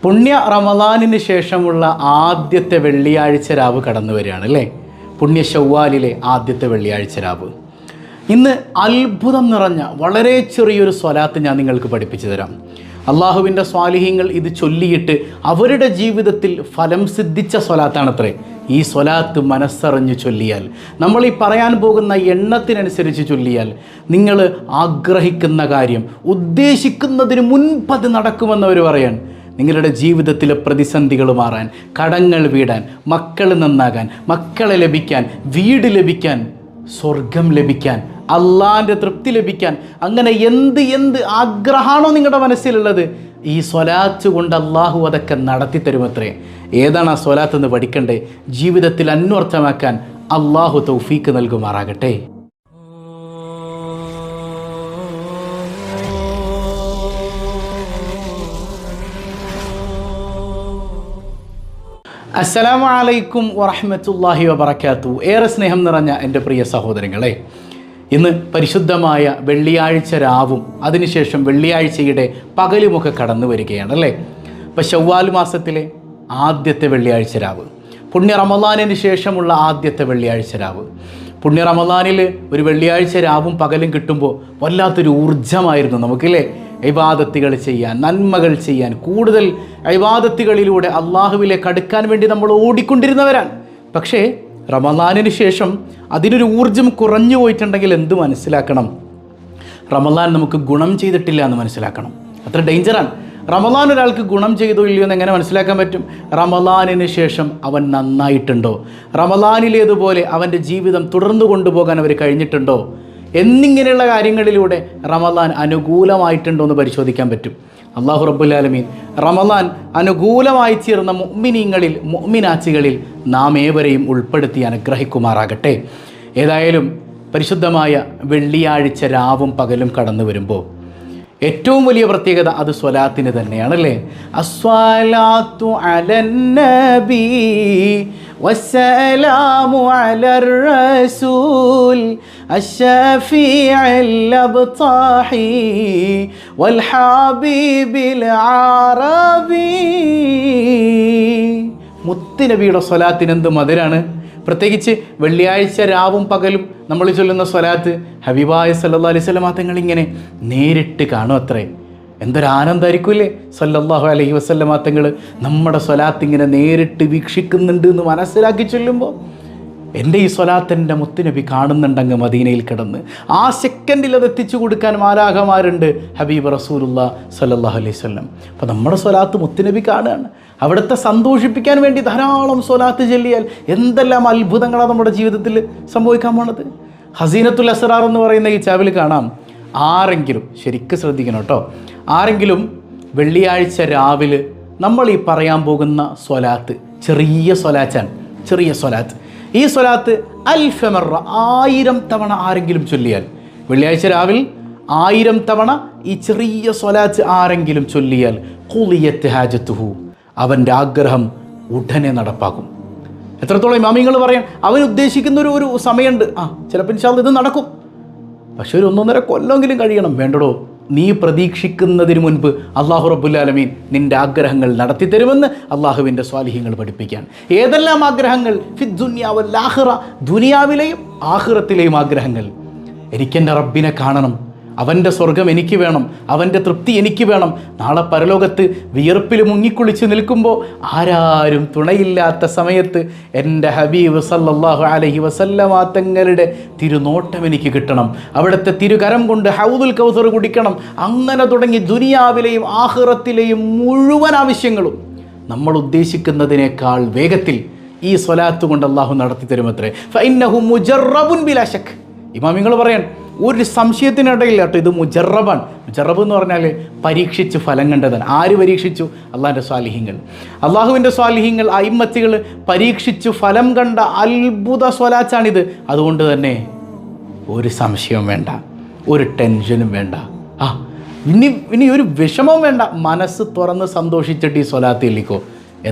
പുണ്യ റമദാനിന് ശേഷമുള്ള ആദ്യത്തെ വെള്ളിയാഴ്ച രാവ് കടന്നു വരികയാണ് അല്ലേ? പുണ്യ ശവ്വാലിലെ ആദ്യത്തെ വെള്ളിയാഴ്ച രാവ്. ഇന്ന് അത്ഭുതം നിറഞ്ഞ വളരെ ചെറിയൊരു സ്വലാത്ത് ഞാൻ നിങ്ങൾക്ക് പഠിപ്പിച്ചു തരാം. അള്ളാഹുവിൻ്റെ സ്വാലിഹീങ്ങൾ ഇത് ചൊല്ലിയിട്ട് അവരുടെ ജീവിതത്തിൽ ഫലം സിദ്ധിച്ച സ്വലാത്താണത്രേ. ഈ സ്വലാത്ത് മനസ്സറിഞ്ഞ് ചൊല്ലിയാൽ, നമ്മൾ ഈ പറയാൻ പോകുന്ന എണ്ണത്തിനനുസരിച്ച് ചൊല്ലിയാൽ, നിങ്ങൾ ആഗ്രഹിക്കുന്ന കാര്യം ഉദ്ദേശിക്കുന്നതിന് മുൻപത് നടക്കുമെന്നവർ പറയാൻ. നിങ്ങളുടെ ജീവിതത്തിലെ പ്രതിസന്ധികൾ മാറാൻ, കടങ്ങൾ വീടാൻ, മക്കൾ നന്നാകാൻ, മക്കളെ ലഭിക്കാൻ, വീട് ലഭിക്കാൻ, സ്വർഗം ലഭിക്കാൻ, അള്ളാൻ്റെ തൃപ്തി ലഭിക്കാൻ, അങ്ങനെ എന്ത് ആഗ്രഹമാണോ നിങ്ങളുടെ മനസ്സിലുള്ളത്, ഈ സ്വലാത്ത് കൊണ്ട് അള്ളാഹു അതൊക്കെ നടത്തി തരുമത്രേ. ഏതാണ് ആ സ്വലാത്ത് എന്ന് പഠിക്കണ്ടേ? ജീവിതത്തിൽ അന്വർത്ഥമാക്കാൻ അള്ളാഹു തൗഫീക്ക് നൽകുമാറാകട്ടെ. അസ്സലാമു അലൈക്കും വറഹ്മത്തുള്ളാഹി വബറകാതുഹു. ഏറെ സ്നേഹം നിറഞ്ഞ എൻ്റെ പ്രിയ സഹോദരങ്ങളെ, ഇന്ന് പരിശുദ്ധമായ വെള്ളിയാഴ്ച രാവും അതിനുശേഷം വെള്ളിയാഴ്ചയുടെ പകലുമൊക്കെ കടന്നു വരികയാണ് അല്ലേ? ഇപ്പോൾ ശവ്വാൽ മാസത്തിലെ ആദ്യത്തെ വെള്ളിയാഴ്ച രാവ്, പുണ്യ റമദാനിന് ശേഷമുള്ള ആദ്യത്തെ വെള്ളിയാഴ്ച രാവ്. പുണ്യ റമദാനിൽ ഒരു വെള്ളിയാഴ്ച രാവും പകലും കിട്ടുമ്പോൾ വല്ലാത്തൊരു ഊർജ്ജമായിരുന്നു നമുക്കില്ലേ? ഇബാദത്തുകൾ ചെയ്യാൻ, നന്മകൾ ചെയ്യാൻ, കൂടുതൽ ഇബാദത്തുകളിലൂടെ അള്ളാഹുവിലേക്ക് അടുക്കാൻ വേണ്ടി നമ്മൾ ഓടിക്കൊണ്ടിരുന്നവരാണ്. പക്ഷേ റമദാനിന് ശേഷം അതിനൊരു ഊർജ്ജം കുറഞ്ഞു പോയിട്ടുണ്ടെങ്കിൽ എന്ത് മനസ്സിലാക്കണം? റമദാൻ നമുക്ക് ഗുണം ചെയ്തിട്ടില്ല എന്ന് മനസ്സിലാക്കണം. അത്ര ഡേഞ്ചറാണ്. റമദാൻ ഒരാൾക്ക് ഗുണം ചെയ്തോ ഇല്ലയോ എന്ന് എങ്ങനെ മനസ്സിലാക്കാൻ പറ്റും? റമദാനിന് ശേഷം അവൻ നന്നായിട്ടുണ്ടോ, റമദാനിലേതുപോലെ അവൻ്റെ ജീവിതം തുടർന്നു കൊണ്ടുപോകാൻ അവർ കഴിഞ്ഞിട്ടുണ്ടോ എന്നിങ്ങനെയുള്ള കാര്യങ്ങളിലൂടെ റമദാൻ അനുകൂലമായിട്ടുണ്ടോ എന്ന് പരിശോധിക്കാൻ പറ്റും. അല്ലാഹു റബ്ബുൽ ആലമീൻ റമദാൻ അനുകൂലമായി തീർന്ന മുഅ്മിനീങ്ങളിൽ, മുഅ്മിനാത്തുകളിൽ നാം ഏവരെയും ഉൾപ്പെടുത്തി അനുഗ്രഹിക്കുമാറാകട്ടെ. ഏതായാലും പരിശുദ്ധമായ വെള്ളിയാഴ്ച രാവും പകലും കടന്നു വരുമ്പോൾ ഏറ്റവും വലിയ പ്രത്യേകത അത് സ്വലാത്തിന് തന്നെയാണല്ലേ? അസ്സലാത്തു അലൻ നബി വസ്സലാമു അലർ റസൂൽ അശ്ശഫീഇൽ അബ്താഹി വൽ ഹബീബിൽ അറബി. മുത്തുനബിയുടെ സ്വലാത്തിന് എന്ത് മധുരാണ്! പ്രത്യേകിച്ച് വെള്ളിയാഴ്ച രാവും പകലും നമ്മൾ ചൊല്ലുന്ന സ്വലാത്ത് ഹബീബായ സല്ലല്ലാഹു അലൈഹി വസല്ലം തങ്ങൾ ഇങ്ങനെ നേരിട്ട് കാണും അത്രേ. എന്തൊരാനന്ദമായിരിക്കുമല്ലേ സല്ലല്ലാഹു അലൈഹി വസല്ലം തങ്ങൾ നമ്മുടെ സ്വലാത്ത് ഇങ്ങനെ നേരിട്ട് വീക്ഷിക്കുന്നുണ്ട് എന്ന് മനസ്സിലാക്കി ചൊല്ലുമ്പോൾ, എൻ്റെ ഈ സ്വലാത്ത് എൻ്റെ മുത്തുനബി കാണുന്നുണ്ടങ്ങ് മദീനയിൽ കിടന്ന്. ആ സെക്കൻഡിൽ അത് എത്തിച്ചു കൊടുക്കാൻ മാലാഖമാരുണ്ട് ഹബീബ് റസൂലുള്ളാഹി സ്വല്ലല്ലാഹു അലൈഹി വസല്ലം. അപ്പോൾ നമ്മുടെ സ്വലാത്ത് മുത്തുനബി കാണുകയാണ്. അവിടുത്തെ സന്തോഷിപ്പിക്കാൻ വേണ്ടി ധാരാളം സ്വലാത്ത് ചൊല്ലിയാൽ എന്തെല്ലാം അത്ഭുതങ്ങളാണ് നമ്മുടെ ജീവിതത്തിൽ സംഭവിക്കാൻ പോണത്. ഹസീനത്തുൽ അസ്റാർ എന്ന് പറയുന്ന ഈ ചാവിൽ കാണാം, ആരെങ്കിലും ശരിക്കും ശ്രദ്ധിക്കണം കേട്ടോ, ആരെങ്കിലും വെള്ളിയാഴ്ച രാവിലെ നമ്മൾ ഈ പറയാൻ പോകുന്ന സ്വലാത്ത് ചെറിയ സ്വലാത്താണ്, ചെറിയ സ്വലാത്ത്. ഈ സ്വലാത്ത് അൽഫമറ 1000 തവണ ആരെങ്കിലും ചൊല്ലിയാൽ, വെള്ളിയാഴ്ച രാവിലെ 1000 തവണ ഈ ചെറിയ സ്വലാത്ത് ആരെങ്കിലും ചൊല്ലിയാൽ ഖുളിയത്ത് ഹാജത്തുഹു, അവൻ്റെ ആഗ്രഹം ഉടനെ നടപ്പാക്കും. എത്രത്തോളം ഇമാമിങ്ങൾ പറയാൻ അവൻ ഉദ്ദേശിക്കുന്ന ഒരു സമയമുണ്ട്, ചിലപ്പോൾ ഇൻഷാ അല്ലാഹ് ഇത് നടക്കും, പക്ഷെ ഒരു 1.5 കൊല്ലമെങ്കിലും കഴിയണം. വേണ്ടടോ, നീ പ്രതീക്ഷിക്കുന്നതിന് മുൻപ് അല്ലാഹു റബ്ബുൽ ആലമീൻ നിൻ്റെ ആഗ്രഹങ്ങൾ നടത്തി തരുമെന്ന് അള്ളാഹുവിൻ്റെ സ്വാലിഹീങ്ങൾ പഠിപ്പിക്കുകയാണ്. ഏതെല്ലാം ആഗ്രഹങ്ങൾ? ഫിദ് ദുനിയ വൽ ആഖിറ, ദുനിയാവിലെയും ആഖിറത്തിലെയും ആഗ്രഹങ്ങൾ. എനിക്കെൻ്റെ റബ്ബിനെ കാണണം, അവൻ്റെ സ്വർഗം എനിക്ക് വേണം, അവൻ്റെ തൃപ്തി എനിക്ക് വേണം. നാളെ പരലോകത്ത് വിയർപ്പിൽ മുങ്ങിക്കുളിച്ച് നിൽക്കുമ്പോൾ ആരാരും തുണയില്ലാത്ത സമയത്ത് എൻ്റെ ഹബീബ് സല്ലല്ലാഹു അലൈഹി വസല്ലമ തങ്ങളുടെ തിരുനോട്ടം എനിക്ക് കിട്ടണം, അവിടുത്തെ തിരുകരം കൊണ്ട് ഹൗദുൽ കൗസർ കുടിക്കണം. അങ്ങനെ തുടങ്ങി ദുനിയാവിലെയും ആഖിറത്തിലെയും മുഴുവൻ ആവശ്യങ്ങളും നമ്മൾ ഉദ്ദേശിക്കുന്നതിനേക്കാൾ വേഗത്തിൽ ഈ സ്വലാത്ത് കൊണ്ട് അള്ളാഹു നടത്തി തരുമത്രേ. ഫഇന്നഹു മുജറബുൻ ബിലാ ശക്ക്. ഇമാമിങ്ങൾ പറയാൻ ഒരു സംശയത്തിനിടയില്ല കേട്ടോ, ഇത് മുജറബാണ്. മുജറബ് എന്ന് പറഞ്ഞാൽ പരീക്ഷിച്ച് ഫലം കണ്ടതാണ്. ആര് പരീക്ഷിച്ചു? അള്ളാഹിൻ്റെ സ്വാലിഹീങ്ങൾ, അള്ളാഹുവിൻ്റെ സ്വാലിഹീങ്ങൾ, അയിമ്മത്തികൾ പരീക്ഷിച്ചു ഫലം കണ്ട അത്ഭുത സ്വലാത്താണിത്. അതുകൊണ്ട് തന്നെ ഒരു സംശയവും വേണ്ട, ഒരു ടെൻഷനും വേണ്ട, ഇനി ഒരു വിഷമവും വേണ്ട. മനസ്സ് തുറന്ന് സന്തോഷിച്ചിട്ട് ഈ സ്വലാത്ത് ചൊല്ലിക്കോ.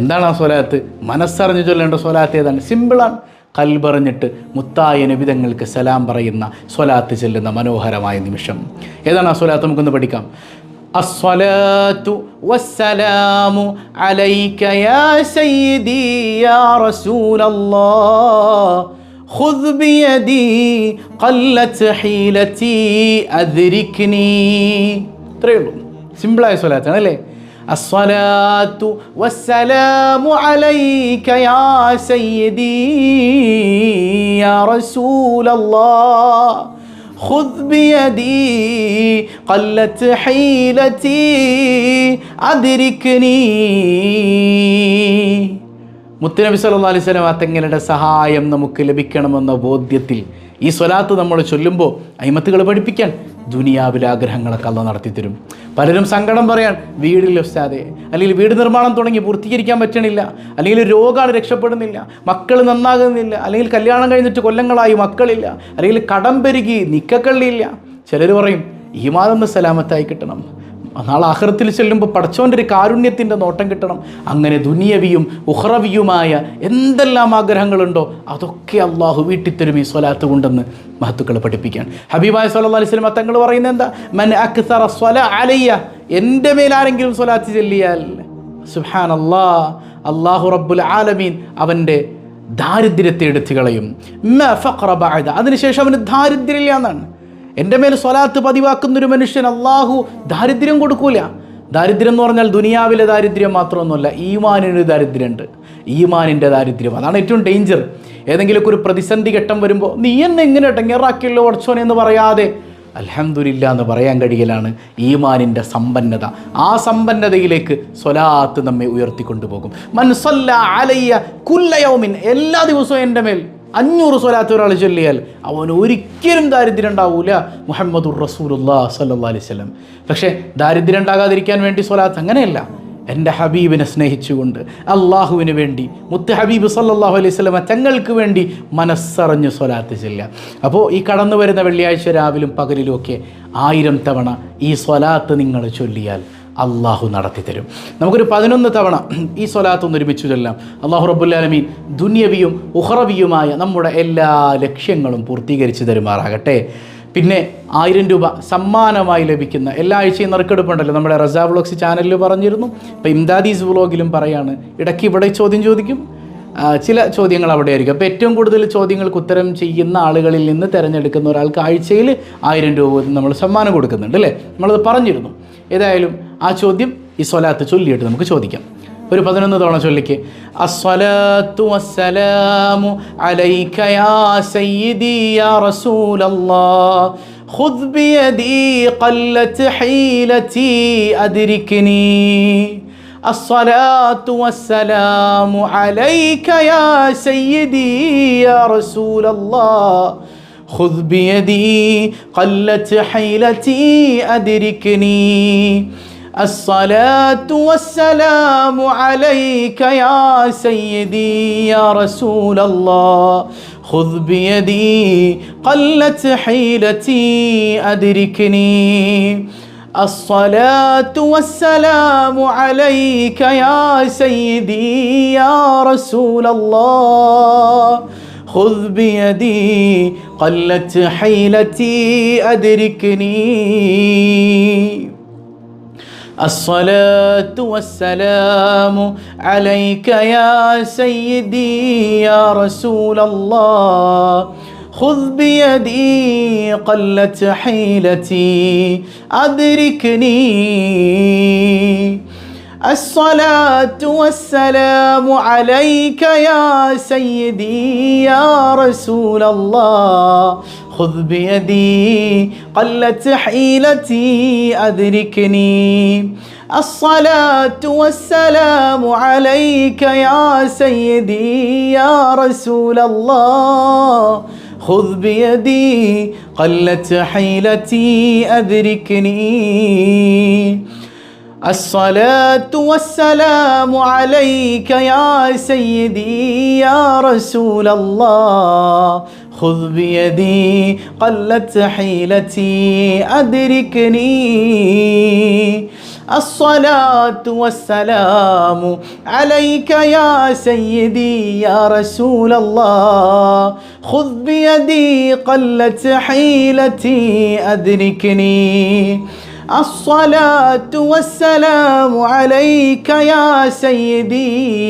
എന്താണ് ആ സ്വലാത്ത്? മനസ്സറിഞ്ഞ് ചൊല്ലേണ്ട സ്വലാത്ത് ഏതാണ്? സിമ്പിളാണ്. കൽബറിഞ്ഞിട്ട് മുത്തായ നബിതങ്ങൾക്ക് സലാം പറയുന്ന സ്വലാത്ത് ചെല്ലുന്ന മനോഹരമായ നിമിഷം. ഏതാണ് ആ സ്വലാത്ത്? നമുക്കൊന്ന് പഠിക്കാം. അസ്സലാത്തു വസ്സലാമു അലൈക യാ സയ്യിദി യാ റസൂലല്ലാഹ് ഖുദ് ബിയദി ഖല്ലത് ഹീലതി അദ്രിക്നി. ഇത്രയേ ഉള്ളൂ, സിമ്പിളായ സ്വലാത്താണ് അല്ലേ? അസ്സലാത്തു വസ്സലാമു അലൈക യാ സയ്യിദി യാ റസൂലല്ലാഹ് ഖുദ് ബിയദി ഖല്ലത് ഹീലതി അദ്രിക്നി. മുത്തുനബി സല്ലല്ലാഹു അലൈഹി വസല്ലം തങ്ങളുടെ സഹായം നമുക്ക് ലഭിക്കണമെന്ന ബോധ്യത്തിൽ ഈ സ്വലാത്ത് നമ്മൾ ചൊല്ലുമ്പോൾ അയിമത്തുകൾ പഠിപ്പിക്കാൻ ദുനിയാവിലെ ആഗ്രഹങ്ങളൊക്കെ അല്ലാഹു നടത്തിത്തരും. പലരും സങ്കടം പറയാൻ, വീടില്ല ഉസ്താദേ, അല്ലെങ്കിൽ വീട് നിർമ്മാണം തുടങ്ങി പൂർത്തീകരിക്കാൻ പറ്റണില്ല, അല്ലെങ്കിൽ രോഗമാണ് രക്ഷപ്പെടുന്നില്ല, മക്കൾ നന്നാകുന്നില്ല, അല്ലെങ്കിൽ കല്യാണം കഴിഞ്ഞിട്ട് കൊല്ലങ്ങളായി മക്കളില്ല, അല്ലെങ്കിൽ കടം പെരുകി നിക്കക്കള്ളിയില്ല. ചിലർ പറയും ഈമാനൊന്ന് സലാമത്തായി കിട്ടണം, നാളെ ആഖിറത്തിൽ ചെല്ലുമ്പോൾ പടച്ചോൻ്റെ ഒരു കാരുണ്യത്തിൻ്റെ നോട്ടം കിട്ടണം. അങ്ങനെ ദുനിയവിയും ഉഖ്റവിയുമായ എന്തെല്ലാം ആഗ്രഹങ്ങളുണ്ടോ അതൊക്കെ അള്ളാഹു വീട്ടിത്തരും ഈ സ്വലാത്ത് കൊണ്ടെന്ന് മഹത്തുക്കൾ പഠിപ്പിക്കാൻ. ഹബീബായ സല്ലല്ലാഹു അലൈഹി വസല്ലം തങ്ങൾ പറയുന്നത് എന്താ? മൻ അക്സറ സ്വലാ അലയ്യ, എൻ്റെ മേൽ ആരെങ്കിലും സ്വലാത്ത് ചൊല്ലിയാൽ സുബ്ഹാനല്ലാഹ്, അല്ലാഹു റബ്ബുൽ ആലമീൻ അവൻ്റെ ദാരിദ്ര്യത്തെ എടുത്തു കളയും. ഫഖറ ബഅദ, അതിനുശേഷം അവന് ദാരിദ്ര്യമില്ല എന്നാണ്. എൻ്റെ മേൽ സ്വലാത്ത് പതിവാക്കുന്നൊരു മനുഷ്യൻ അള്ളാഹു ദാരിദ്ര്യം കൊടുക്കൂല. ദാരിദ്ര്യം എന്ന് പറഞ്ഞാൽ ദുനിയാവിലെ ദാരിദ്ര്യം മാത്രമൊന്നുമല്ല, ഈമാനിന് ദാരിദ്ര്യമുണ്ട്. ഈമാനിൻ്റെ ദാരിദ്ര്യം, അതാണ് ഏറ്റവും ഡേഞ്ചർ. ഏതെങ്കിലുമൊക്കെ ഒരു പ്രതിസന്ധി ഘട്ടം വരുമ്പോൾ നീ എന്നെ എങ്ങനെ ഇടങ്ങേറാക്കിയല്ലോ ഉടച്ചോനെ എന്ന് പറയാതെ അൽഹംദുലില്ലാ എന്ന് പറയാൻ കഴിയലാണ് ഈമാനിൻ്റെ സമ്പന്നത. ആ സമ്പന്നതയിലേക്ക് സ്വലാത്ത് നമ്മെ ഉയർത്തിക്കൊണ്ടുപോകും. മൻ സല്ല അലയ്യ കുല്ല യൗമിൻ, എല്ലാ ദിവസവും എൻ്റെ മേൽ 500 സ്വലാത്ത് ഒരാൾ ചൊല്ലിയാൽ അവന് ഒരിക്കലും ദാരിദ്ര്യം ഉണ്ടാവൂല. മുഹമ്മദുർ റസൂലുള്ളാഹി സ്വല്ലല്ലാഹു അലൈഹി വസല്ലം. പക്ഷേ ദാരിദ്ര്യം ഉണ്ടാകാതിരിക്കാൻ വേണ്ടി സ്വലാത്ത് അങ്ങനെയല്ല, എൻ്റെ ഹബീബിനെ സ്നേഹിച്ചുകൊണ്ട് അള്ളാഹുവിന് വേണ്ടി മുത്ത് ഹബീബ് സല്ലല്ലാഹു അലൈഹി വസല്ലം തങ്ങൾക്ക് വേണ്ടി മനസ്സറിഞ്ഞ് സ്വലാത്ത് ചൊല്ലുക. അപ്പോൾ ഈ കടന്നു വരുന്ന വെള്ളിയാഴ്ച രാവിലും പകലിലുമൊക്കെ 1000 തവണ ഈ സ്വലാത്ത് നിങ്ങൾ ചൊല്ലിയാൽ അള്ളാഹു നടത്തി തരും. നമുക്കൊരു 11 തവണ ഈ സ്വലാത്ത് ഒന്ന് ഒരുമിച്ച് ചൊല്ലാം. അള്ളാഹു റബ്ബുൽ ആലമീൻ ദുനിയവിയും ഉഖ്റവിയുമായ നമ്മുടെ എല്ലാ ലക്ഷ്യങ്ങളും പൂർത്തീകരിച്ച് തരുമാറാകട്ടെ. പിന്നെ 1000 രൂപ സമ്മാനമായി ലഭിക്കുന്ന എല്ലാ ആഴ്ചയും നറുക്കെടുപ്പുണ്ടല്ലോ, നമ്മുടെ റസാ വ്ളോഗ്സ് ചാനലിൽ പറഞ്ഞിരുന്നു. ഇപ്പോൾ ഇംദാദീസ് വ്ളോഗിലും പറയാണ്, ഇടയ്ക്ക് ഇവിടെ ചോദ്യം ചോദിക്കും, ചില ചോദ്യങ്ങൾ അവിടെ ആയിരിക്കും. അപ്പോൾ ഏറ്റവും കൂടുതൽ ചോദ്യങ്ങൾക്ക് ഉത്തരം ചെയ്യുന്ന ആളുകളിൽ നിന്ന് തിരഞ്ഞെടുക്കുന്ന ഒരാൾക്ക് ആഴ്ചയിൽ 1000 രൂപ നമ്മൾ സമ്മാനം കൊടുക്കുന്നുണ്ട് അല്ലേ? നമ്മളത് പറഞ്ഞിരുന്നു. ഏതായാലും ആ ചോദ്യം ഈ സ്വലാത്ത് ചൊല്ലിയിട്ട് നമുക്ക് ചോദിക്കാം. ഒരു 11 തവണ ചൊല്ലിക്ക്. അസ്സലാത്തു വസ്സലാമു അലൈക യാ സയ്യിദി യാ റസൂലല്ലാഹ് ഖുദ് ബിയദി ഖല്ലത് ഹീലതി അദ്രിക്നി. അസ്സലാത്തു വസ്സലാമു അലൈക യാ സയ്യിദി യാ റസൂലല്ലാഹ് ഖുദ് ബിയദി ഖല്ലത് ഹീലതി അദ്രിക്നി. الصلاة والسلام عليك يا سيدي يا رسول الله خذ بيدي قلت حيلتي أدركني. الصلاة والسلام عليك يا سيدي يا رسول الله خذ بيدي قلت حيلتي أدركني. الصلاة والسلام عليك يا سيدي يا رسول الله خذ بيدي قلت حيلتي أدركني. الصلاة والسلام عليك يا سيدي يا رسول الله خذ بيدي قلت حيلتي أدركني. الصلاة والسلام عليك يا سيدي يا رسول الله خذ بيدي قلت حيلتي أدركني. الصلاة والسلام عليك يا سيدي يا رسول الله خذ بيدي قلت حيلتي أدركني. الصلاة والسلام عليك يا سيدي يا رسول الله خذ بيدي قلت حيلتي أدركني. അസ്സലാത്തു വസ്സലാമു അലൈക യാ സയ്യിദി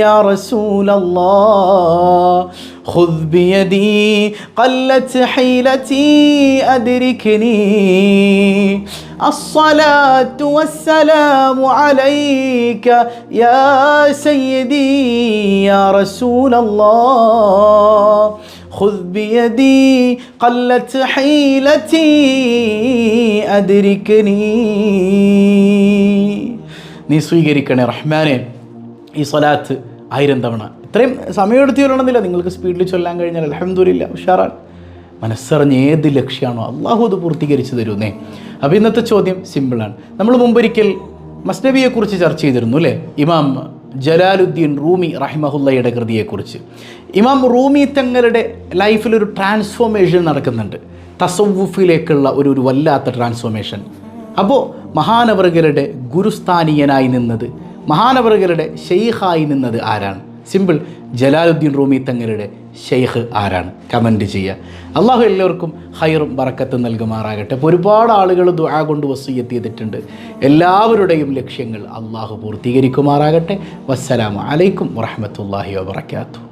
യാ റസൂലല്ലാഹ് ഖുദ് ബിയദി ഖല്ലത് ഹീലതി അദ്രിക്നി الصلاة والسلام عليك يا سيدي يا رسول الله خذ بيدي قلت حيلتي أدركني നീ സ്വീകരിക്കണേ റഹ്മാനെ ഈ സ്വലാത്ത് 1000 തവണ. ഇത്രയും സമയമെടുത്ത് ചൊല്ലണമെന്നില്ല, നിങ്ങൾക്ക് സ്പീഡിൽ ചൊല്ലാൻ കഴിഞ്ഞാൽ അൽഹംദുലില്ലാ ഉഷാറാണ്. മനസ്സറിഞ്ഞ് ഏത് ലക്ഷ്യമാണോ അള്ളാഹു അത് പൂർത്തീകരിച്ച് തരുന്നേ. അപ്പോൾ ഇന്നത്തെ ചോദ്യം സിമ്പിളാണ്. നമ്മൾ മുമ്പൊരിക്കൽ മസ്നവിയെക്കുറിച്ച് ചർച്ച ചെയ്തിരുന്നു അല്ലേ, ഇമാം ജലാലുദ്ദീൻ റൂമി റഹിമഹുല്ലയുടെ കൃതിയെക്കുറിച്ച്. ഇമാം റൂമി തങ്ങളുടെ ലൈഫിലൊരു ട്രാൻസ്ഫോർമേഷൻ നടക്കുന്നുണ്ട്, തസവ്വുഫിലേക്കുള്ള ഒരു വല്ലാത്ത ട്രാൻസ്ഫോർമേഷൻ. അപ്പോൾ മഹാനവറുകളുടെ ഗുരുസ്ഥാനീയനായി നിന്നത്, മഹാനവറുകളുടെ ഷെയ്ഖായി നിന്നത് ആരാണ്? സിമ്പിൾ, ജലാലുദ്ദീൻ റൂമി തങ്ങളുടെ ഷെയ്ഖ് ആരാണ്? കമൻറ്റ് ചെയ്യുക. അള്ളാഹു എല്ലാവർക്കും ഹൈറും ബറക്കത്തും നൽകുമാറാകട്ടെ. അപ്പോൾ ഒരുപാട് ആളുകൾ ദുആ കൊണ്ട് വസിയ്യത്ത് ചെയ്തിട്ടുണ്ട്. എല്ലാവരുടെയും ലക്ഷ്യങ്ങൾ അള്ളാഹു പൂർത്തീകരിക്കുമാറാകട്ടെ. വസ്സലാമു അലൈക്കും വറഹ്മത്തുള്ളാഹി വബറകാതുഹു.